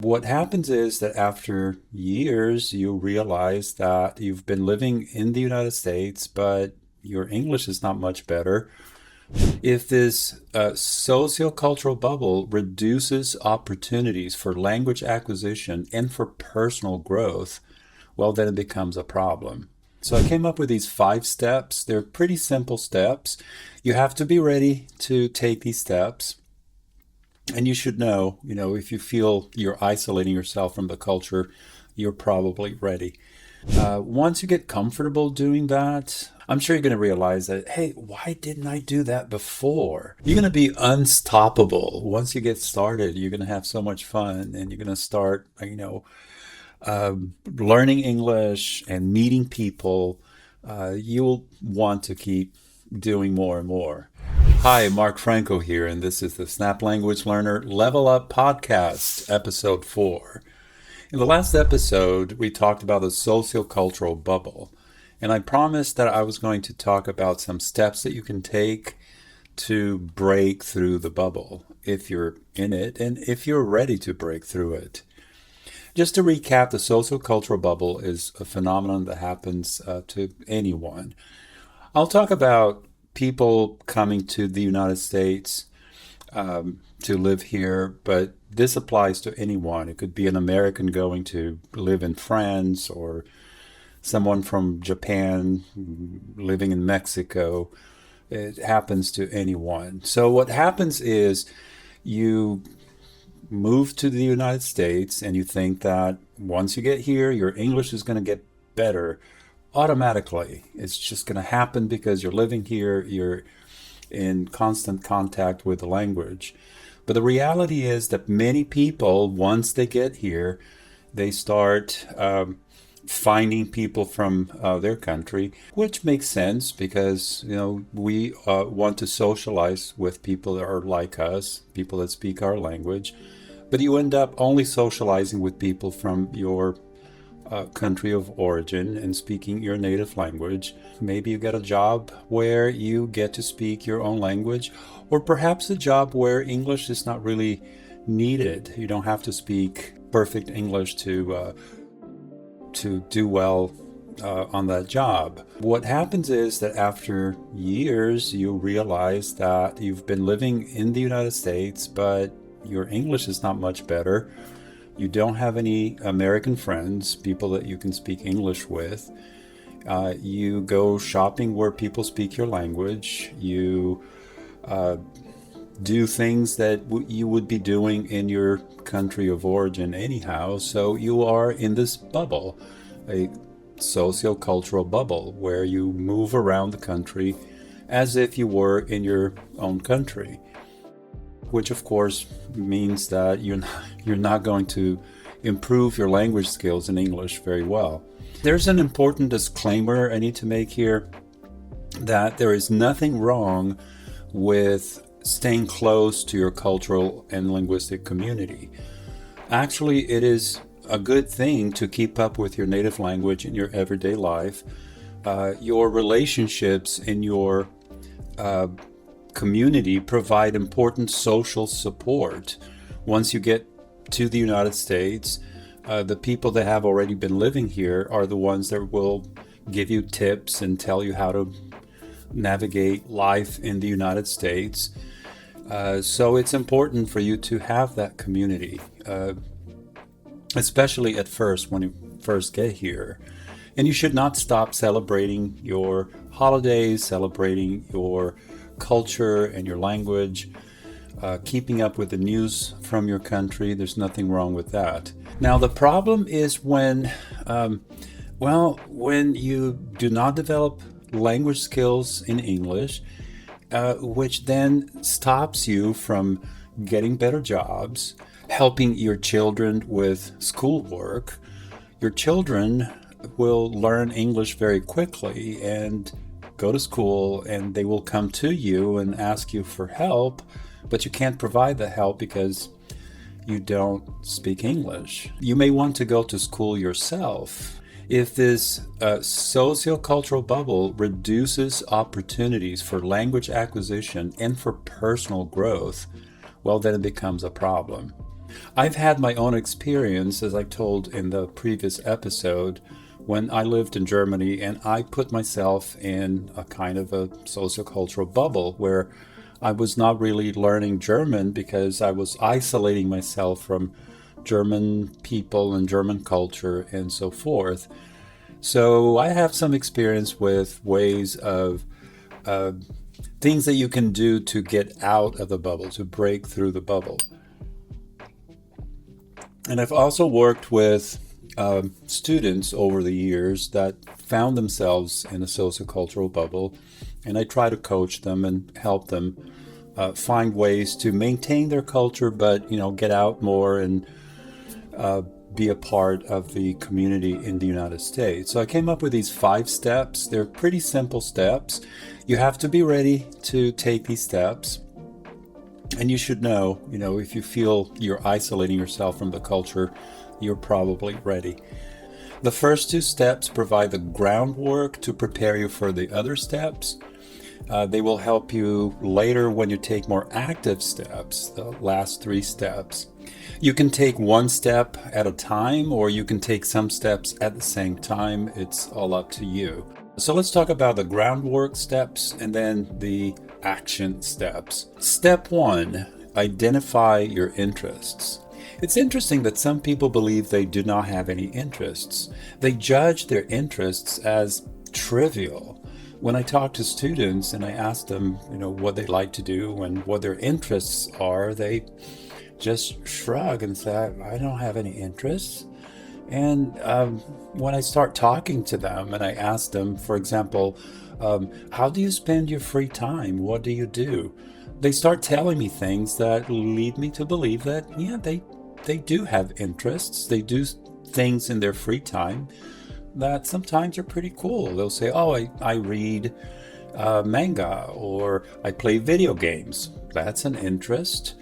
What happens is that after years, you realize that you've been living in the United States, but your English is not much better. If this sociocultural bubble reduces opportunities for language acquisition and for personal growth, well, then it becomes a problem. So I came up with these 5 steps. They're pretty simple steps. You have to be ready to take these steps. And you should know, if you feel you're isolating yourself from the culture, you're probably ready. Once you get comfortable doing that, I'm sure you're going to realize that, hey, why didn't I do that before? You're going to be unstoppable. Once you get started, you're going to have so much fun and you're going to start, learning English and meeting people. You'll want to keep doing more and more. Hi, Mark Franco here, and this is the Snap Language Learner Level Up Podcast, Episode 4. In the last episode, we talked about the sociocultural bubble, and I promised that I was going to talk about some steps that you can take to break through the bubble if you're in it and if you're ready to break through it. Just to recap, the sociocultural bubble is a phenomenon that happens to anyone. I'll talk about people coming to the United States to live here, but this applies to anyone. It could be an American going to live in France or someone from Japan living in Mexico. It happens to anyone. So what happens is you move to the United States and you think that once you get here, your English is going to get better automatically. It's just going to happen because you're living here, you're in constant contact with the language. But the reality is that many people, once they get here, they start finding people from their country, which makes sense because, we want to socialize with people that are like us, people that speak our language. But you end up only socializing with people from your country of origin and speaking your native language. Maybe you get a job where you get to speak your own language, or perhaps a job where English is not really needed. You don't have to speak perfect English to do well on that job. What happens is that after years, you realize that you've been living in the United States, but your English is not much better. You don't have any American friends, people that you can speak English with. You go shopping where people speak your language. You do things that you would be doing in your country of origin anyhow. So you are in this bubble, a sociocultural bubble, where you move around the country as if you were in your own country, which of course means that you're not going to improve your language skills in English very well. There's an important disclaimer I need to make here, that there is nothing wrong with staying close to your cultural and linguistic community. Actually, it is a good thing to keep up with your native language in your everyday life. Your relationships in your community provide important social support. Once you get to the United States, the people that have already been living here are the ones that will give you tips and tell you how to navigate life in the United States. So it's important for you to have that community, especially at first when you first get here. And you should not stop celebrating your holidays, celebrating your culture and your language, keeping up with the news from your country. There's nothing wrong with that. Now, the problem is when you do not develop language skills in English, which then stops you from getting better jobs, helping your children with schoolwork. Your children will learn English very quickly and go to school, and they will come to you and ask you for help, but you can't provide the help because you don't speak English. You may want to go to school yourself. If this sociocultural bubble reduces opportunities for language acquisition and for personal growth, well, then it becomes a problem. I've had my own experience, as I told in the previous episode, when I lived in Germany and I put myself in a kind of a sociocultural bubble where I was not really learning German because I was isolating myself from German people and German culture and so forth. So I have some experience with ways of uh, things that you can do to get out of the bubble, to break through the bubble. And I've also worked with students over the years that found themselves in a sociocultural bubble, and I try to coach them and help them find ways to maintain their culture, but get out more and be a part of the community in the United States. So I came up with these 5 steps. They're pretty simple steps. You have to be ready to take these steps. And you should know, if you feel you're isolating yourself from the culture, you're probably ready. The first 2 steps provide the groundwork to prepare you for the other steps. They will help you later when you take more active steps, the last 3 steps. You can take 1 step at a time, or you can take some steps at the same time. It's all up to you. So let's talk about the groundwork steps and then the action steps. Step 1, identify your interests. It's interesting that some people believe they do not have any interests. They judge their interests as trivial. When I talk to students and I ask them, what they like to do and what their interests are, they just shrug and say, I don't have any interests. And when I start talking to them and I ask them, for example, how do you spend your free time? What do you do? They start telling me things that lead me to believe that, they do have interests. They do things in their free time that sometimes are pretty cool. They'll say, I read manga, or I play video games. That's an interest.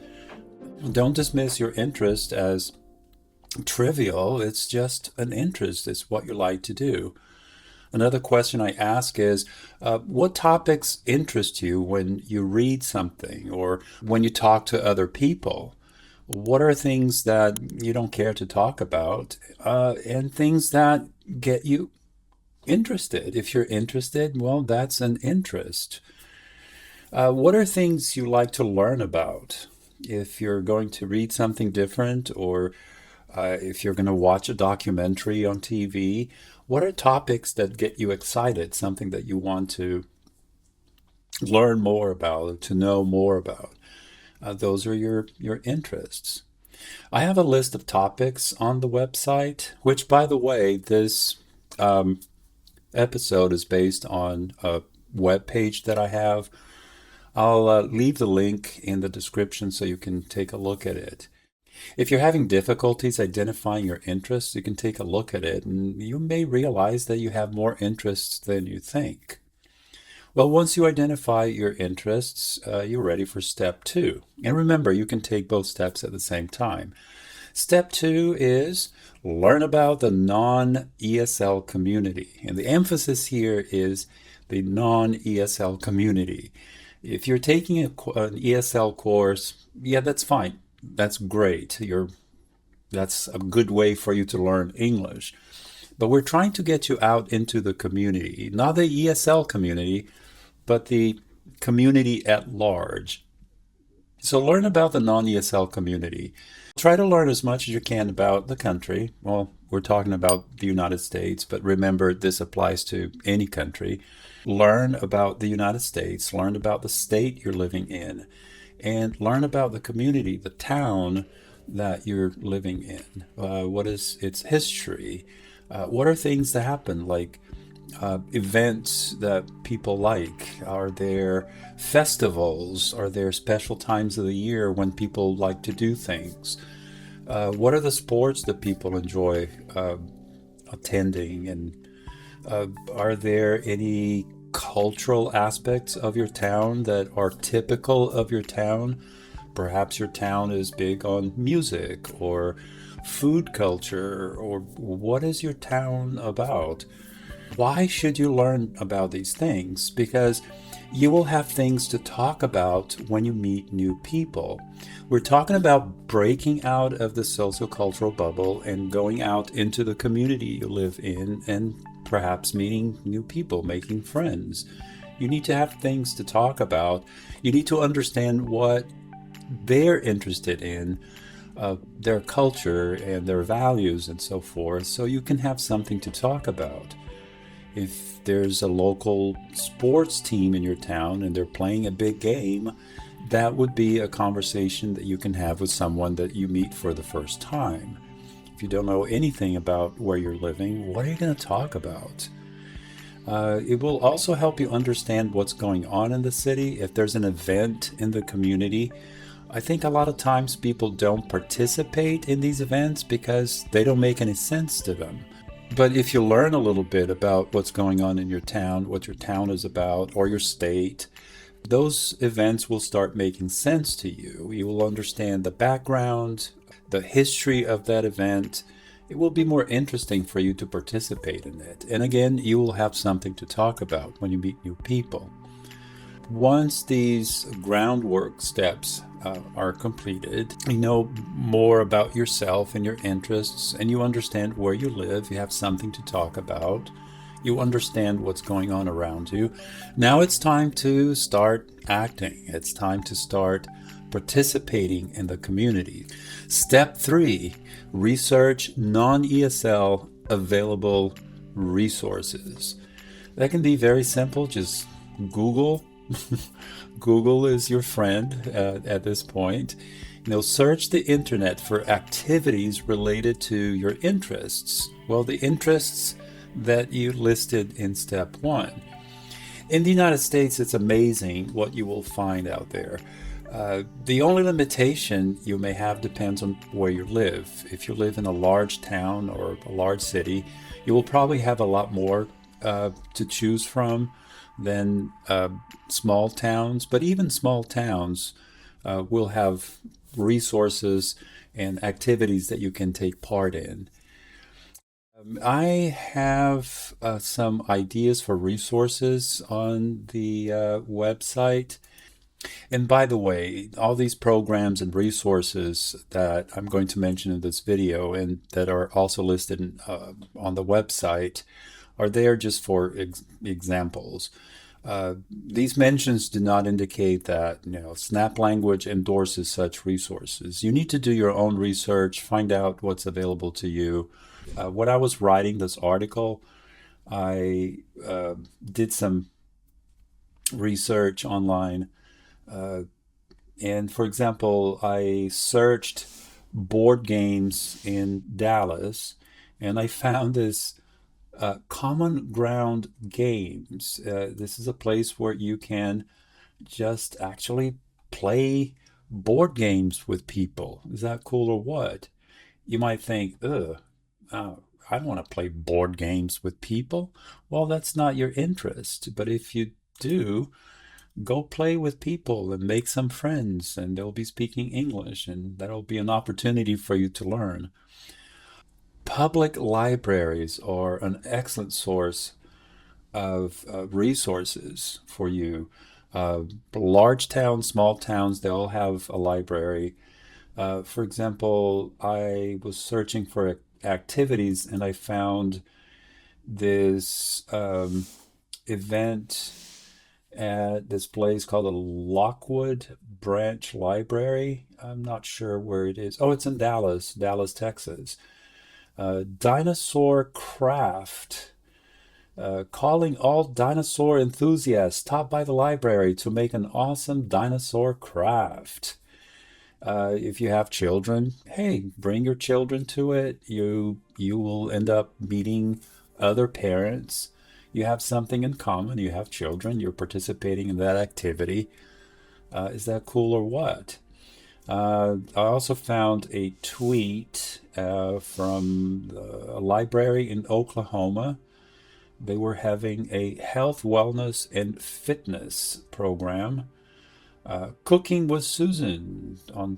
Don't dismiss your interest as trivial. It's just an interest. It's what you like to do. Another question I ask is, what topics interest you when you read something or when you talk to other people? What are things that you don't care to talk about, and things that get you interested? If you're interested, well, that's an interest. What are things you like to learn about? If you're going to read something different, or if you're going to watch a documentary on TV, what are topics that get you excited, something that you want to learn more about, to know more about? Those are your interests. I have a list of topics on the website, which, by the way, this episode is based on a web page that I have. I'll leave the link in the description so you can take a look at it. If you're having difficulties identifying your interests, you can take a look at it and you may realize that you have more interests than you think. Well, once you identify your interests, you're ready for step 2. And remember, you can take both steps at the same time. Step 2 is learn about the non-ESL community. And the emphasis here is the non-ESL community. If you're taking an ESL course, that's fine. That's great. That's a good way for you to learn English. But we're trying to get you out into the community, not the ESL community, but the community at large. So learn about the non-ESL community. Try to learn as much as you can about the country. Well, we're talking about the United States, but remember, this applies to any country. Learn about the United States, learn about the state you're living in, and learn about the community, the town that you're living in. What is its history? What are things that happen, like events that people like? Are there festivals? Are there special times of the year when people like to do things? What are the sports that people enjoy attending? And are there any cultural aspects of your town that are typical of your town? Perhaps your town is big on music or food culture, or what is your town about? Why should you learn about these things? Because You will have things to talk about when you meet new people. We're talking about breaking out of the sociocultural bubble and going out into the community you live in and perhaps meeting new people, making friends. You need to have things to talk about. You need to understand what they're interested in, their culture and their values and so forth, so you can have something to talk about. If there's a local sports team in your town and they're playing a big game, that would be a conversation that you can have with someone that you meet for the first time. If you don't know anything about where you're living, what are you going to talk about? It will also help you understand what's going on in the city. If there's an event in the community, I think a lot of times people don't participate in these events because they don't make any sense to them. But if you learn a little bit about what's going on in your town, what your town is about, or your state, those events will start making sense to you. You will understand the background, the history of that event. It will be more interesting for you to participate in it. And again, you will have something to talk about when you meet new people. Once these groundwork steps are completed, you know more about yourself and your interests, and you understand where you live. You have something to talk about. You understand what's going on around you. Now it's time to start acting. It's time to start participating in the community. Step 3, research non-ESL available resources. That can be very simple. Just Google. Google is your friend at this point. Search the internet for activities related to your interests. Well, the interests that you listed in step 1. In the United States, it's amazing what you will find out there. The only limitation you may have depends on where you live. If you live in a large town or a large city, you will probably have a lot more to choose from than small towns. But even small towns will have resources and activities that you can take part in. I have some ideas for resources on the website. And by the way, all these programs and resources that I'm going to mention in this video and that are also listed on the website are there just for examples. These mentions do not indicate that Snap Language endorses such resources. You need to do your own research, find out what's available to you. When I was writing this article, I did some research online. And for example, I searched board games in Dallas, and I found this Common Ground Games. This is a place where you can just actually play board games with people. Is that cool or what? You might think, I don't want to play board games with people. Well, that's not your interest. But if you do, go play with people and make some friends, and they'll be speaking English, and that'll be an opportunity for you to learn. Public libraries are an excellent source of resources for you. Large towns, small towns, they all have a library. For example, I was searching for activities and I found this event at this place called the Lockwood Branch Library. I'm not sure where it is. Oh, it's in Dallas, Texas. Dinosaur Craft, calling all dinosaur enthusiasts, stop by the library to make an awesome dinosaur craft. If you have children, hey, bring your children to it. You will end up meeting other parents. You have something in common. You have children. You're participating in that activity. Is that cool or what? I also found a tweet from a library in Oklahoma. They were having a health, wellness, and fitness program. Cooking with Susan on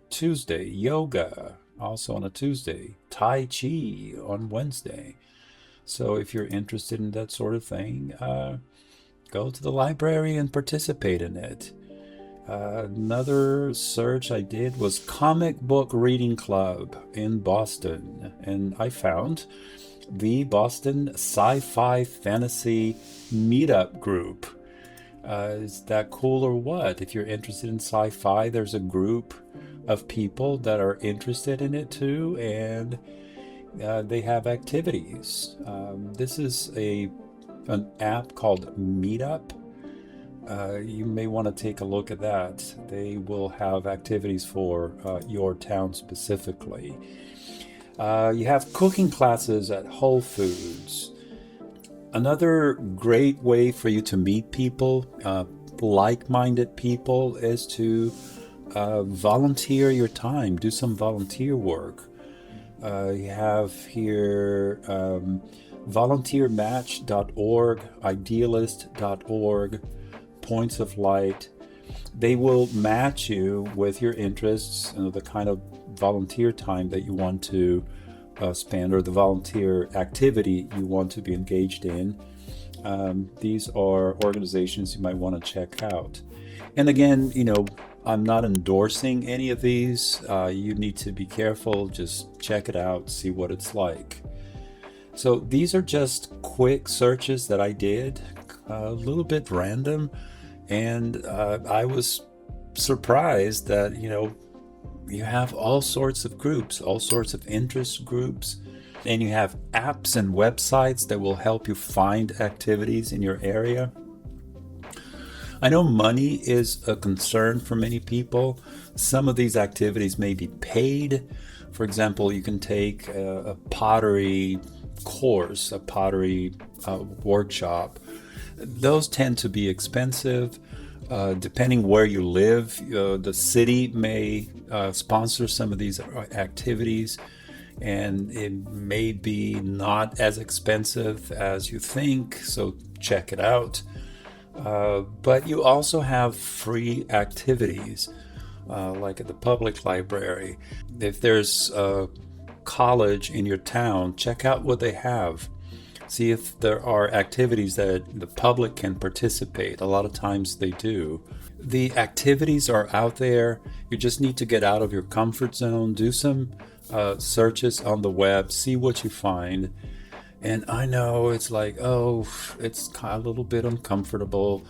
Tuesday. Yoga also on a Tuesday. Tai Chi on Wednesday. So if you're interested in that sort of thing, Go to the library and participate in it. Another search I did was Comic Book Reading Club in Boston, and I found the Boston Sci-Fi Fantasy Meetup Group. Is that cool or what? If you're interested in sci-fi, there's a group of people that are interested in it too, and they have activities. This is an app called Meetup. You may want to take a look at that. They will have activities for your town specifically. You have cooking classes at Whole Foods. Another great way for you to meet people, like-minded people, is to volunteer your time, do some volunteer work. You have here volunteermatch.org, idealist.org, Points of Light. They will match you with your interests and the kind of volunteer time that you want to spend, or the volunteer activity you want to be engaged in. These are organizations you might want to check out. And again, I'm not endorsing any of these. You need to be careful. Just check it out, see what it's like. So these are just quick searches that I did, a little bit random. And I was surprised that, you have all sorts of groups, all sorts of interest groups, and you have apps and websites that will help you find activities in your area. I know money is a concern for many people. Some of these activities may be paid. For example, you can take a pottery course, a pottery workshop. Those tend to be expensive. Depending where you live, the city may sponsor some of these activities, and it may be not as expensive as you think, so check it out. But you also have free activities, like at the public library. If there's a college in your town, check out what they have. See if there are activities that the public can participate. A lot of times they do. The activities are out there. You just need to get out of your comfort zone, do some searches on the web, see what you find. And I know it's like, it's kind of a little bit uncomfortable,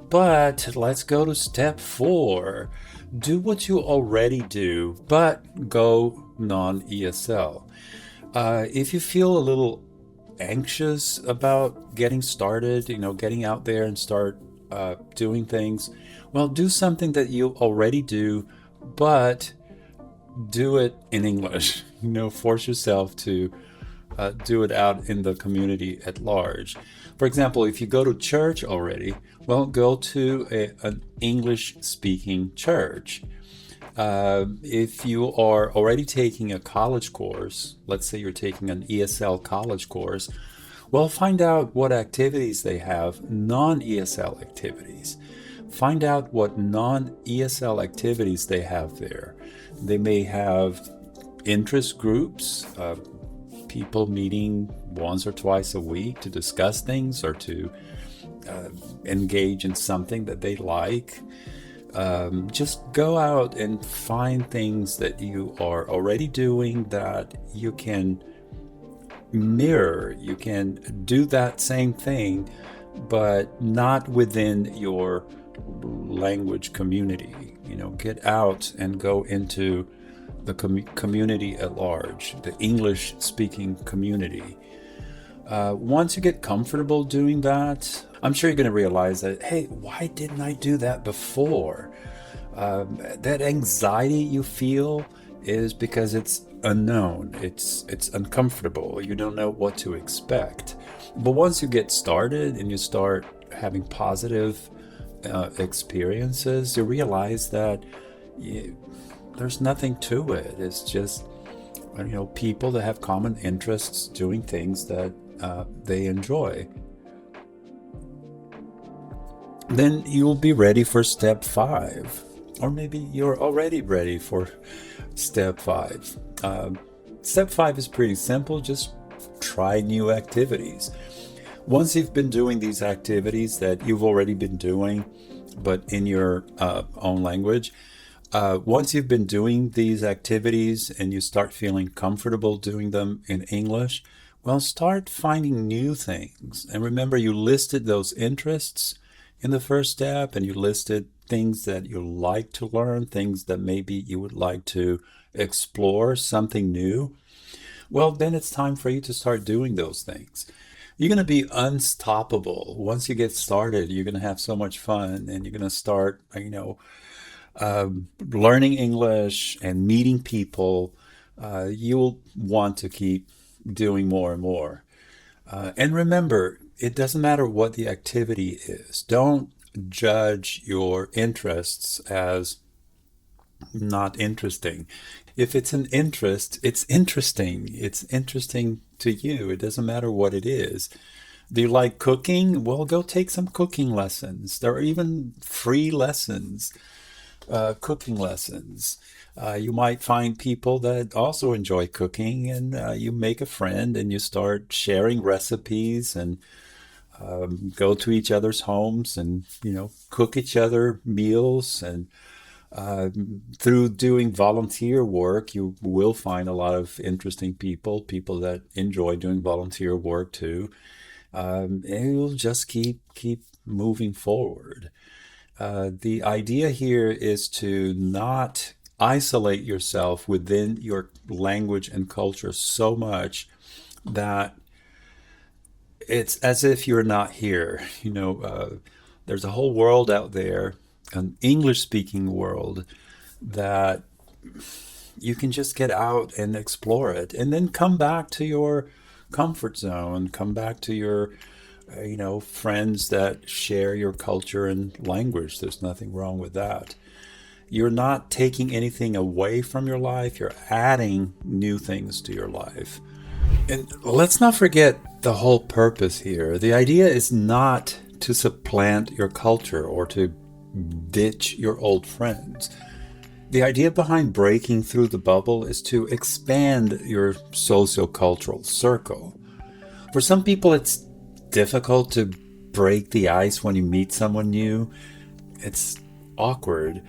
but let's go to step 4. Do what you already do, but go non-ESL. If you feel a little anxious about getting started, getting out there and start doing things, well, do something that you already do, but do it in English. Force yourself to do it out in the community at large. For example, if you go to church already, well, go to an English-speaking church. If you are already taking a college course, let's say you're taking an ESL college course, well, find out what activities they have, non-ESL activities. Find out what non-ESL activities they have there. They may have interest groups, people meeting once or twice a week to discuss things or to engage in something that they like. Just go out and find things that you are already doing that you can mirror. You can do that same thing, but not within your language community. Get out and go into the community at large, the English-speaking community. Once you get comfortable doing that, I'm sure you're going to realize that, hey, why didn't I do that before? That anxiety you feel is because it's unknown. It's uncomfortable. You don't know what to expect. But once you get started and you start having positive experiences, you realize that there's nothing to it. It's just, people that have common interests doing things that they enjoy. Then you'll be ready for step 5. Or maybe you're already ready for step 5. Step 5 is pretty simple. Just try new activities. Once you've been doing these activities that you've already been doing, but in your own language, once you've been doing these activities and you start feeling comfortable doing them in English, well, start finding new things. And remember, you listed those interests in the first step, and you listed things that you like to learn, things that maybe you would like to explore, something new. Well, then it's time for you to start doing those things. You're going to be unstoppable. Once you get started, you're going to have so much fun, and you're going to start, learning English and meeting people. You'll want to keep doing more and more. And remember, it doesn't matter what the activity is. Don't judge your interests as not interesting. If it's an interest, it's interesting. It's interesting to you. It doesn't matter what it is. Do you like cooking? Well, go take some cooking lessons. There are even free lessons, cooking lessons. You might find people that also enjoy cooking, and you make a friend and you start sharing recipes and go to each other's homes and, cook each other meals. And through doing volunteer work, you will find a lot of interesting people that enjoy doing volunteer work too. And you'll just keep moving forward. The idea here is to not isolate yourself within your language and culture so much that it's as if you're not here. There's a whole world out there, an English speaking world, that you can just get out and explore it and then come back to your comfort zone, come back to your friends that share your culture and language. There's nothing wrong with that. You're not taking anything away from your life, you're adding new things to your life. And let's not forget the whole purpose here. The idea is not to supplant your culture or to ditch your old friends. The idea behind breaking through the bubble is to expand your sociocultural circle. For some people, it's difficult to break the ice when you meet someone new. It's awkward.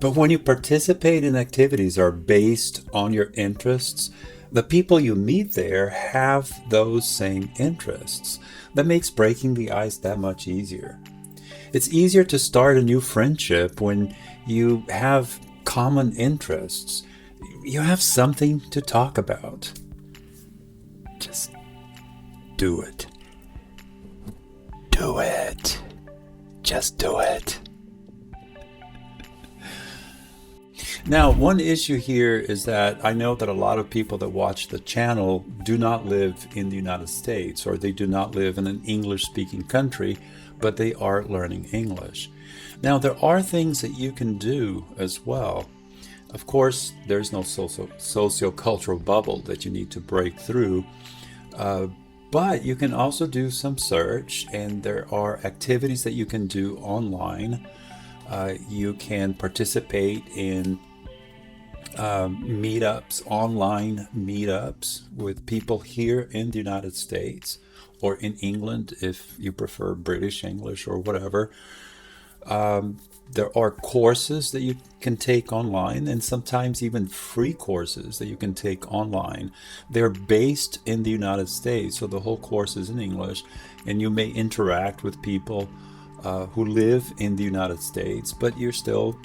But when you participate in activities that are based on your interests, the people you meet there have those same interests. That makes breaking the ice that much easier. It's easier to start a new friendship when you have common interests. You have something to talk about. Just do it. Do it. Just do it. Now, one issue here is that I know that a lot of people that watch the channel do not live in the United States, or they do not live in an English-speaking country, but they are learning English. Now, there are things that you can do as well. Of course, there's no sociocultural bubble that you need to break through, but you can also do some search, and there are activities that you can do online. You can participate in meetups, online meetups with people here in the United States or in England if you prefer British English or whatever. There are courses that you can take online, and sometimes even free courses that you can take online. They're based in the United States, so the whole course is in English, and you may interact with people who live in the United States, but you're still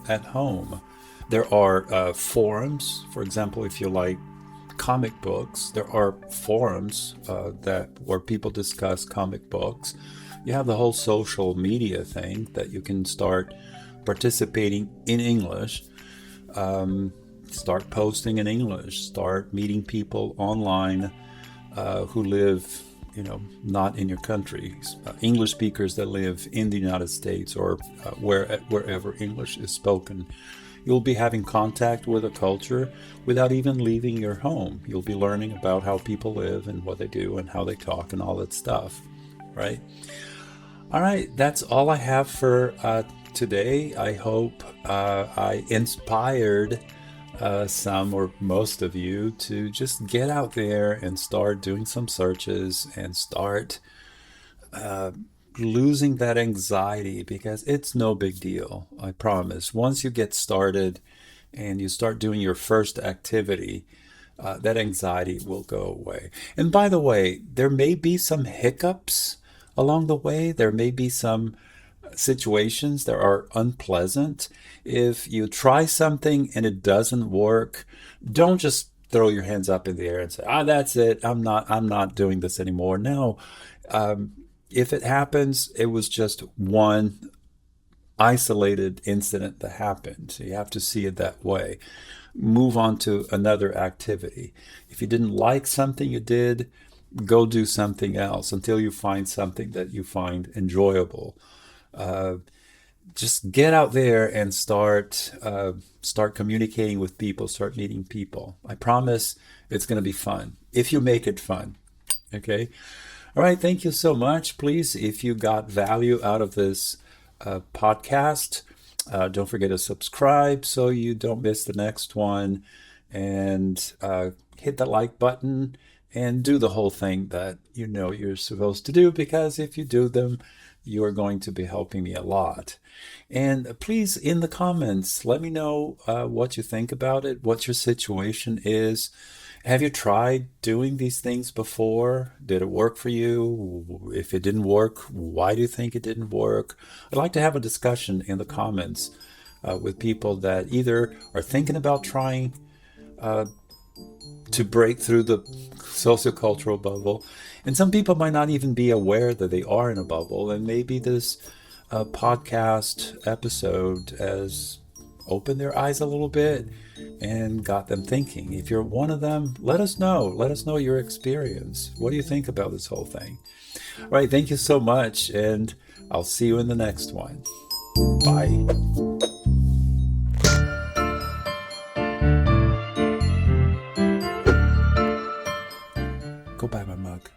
at home. There are forums. For example, if you like comic books, there are forums where people discuss comic books. You have the whole social media thing that you can start participating in English, start posting in English, start meeting people online who live not in your country, English speakers that live in the United States or wherever English is spoken. You'll be having contact with a culture without even leaving your home. You'll be learning about how people live and what they do and how they talk and all that stuff, right? All right, that's all I have for today. I hope I inspired some or most of you to just get out there and start doing some searches and start losing that anxiety, because it's no big deal. I promise. Once you get started and you start doing your first activity, that anxiety will go away. And by the way, there may be some hiccups along the way. There may be some situations that are unpleasant. If you try something and it doesn't work, don't just throw your hands up in the air and say, "Ah, that's it. I'm not doing this anymore." No. If it happens, it was just one isolated incident that happened. So you have to see it that way. Move on to another activity. If you didn't like something you did, go do something else until you find something that you find enjoyable. Just get out there and start communicating with people, start meeting people. I promise it's going to be fun if you make it fun. Okay. All right. Thank you so much. Please, if you got value out of this podcast, don't forget to subscribe so you don't miss the next one, and hit the like button and do the whole thing that you know you're supposed to do, because if you do them, you are going to be helping me a lot. And please, in the comments, let me know what you think about it, what your situation is. Have you tried doing these things before? Did it work for you? If it didn't work, why do you think it didn't work? I'd like to have a discussion in the comments with people that either are thinking about trying to break through the sociocultural bubble, and some people might not even be aware that they are in a bubble, and maybe this podcast episode has opened their eyes a little bit and got them thinking. If you're one of them, let us know. Let us know your experience. What do you think about this whole thing? All right, thank you so much, and I'll see you in the next one. Bye. Go buy my mug.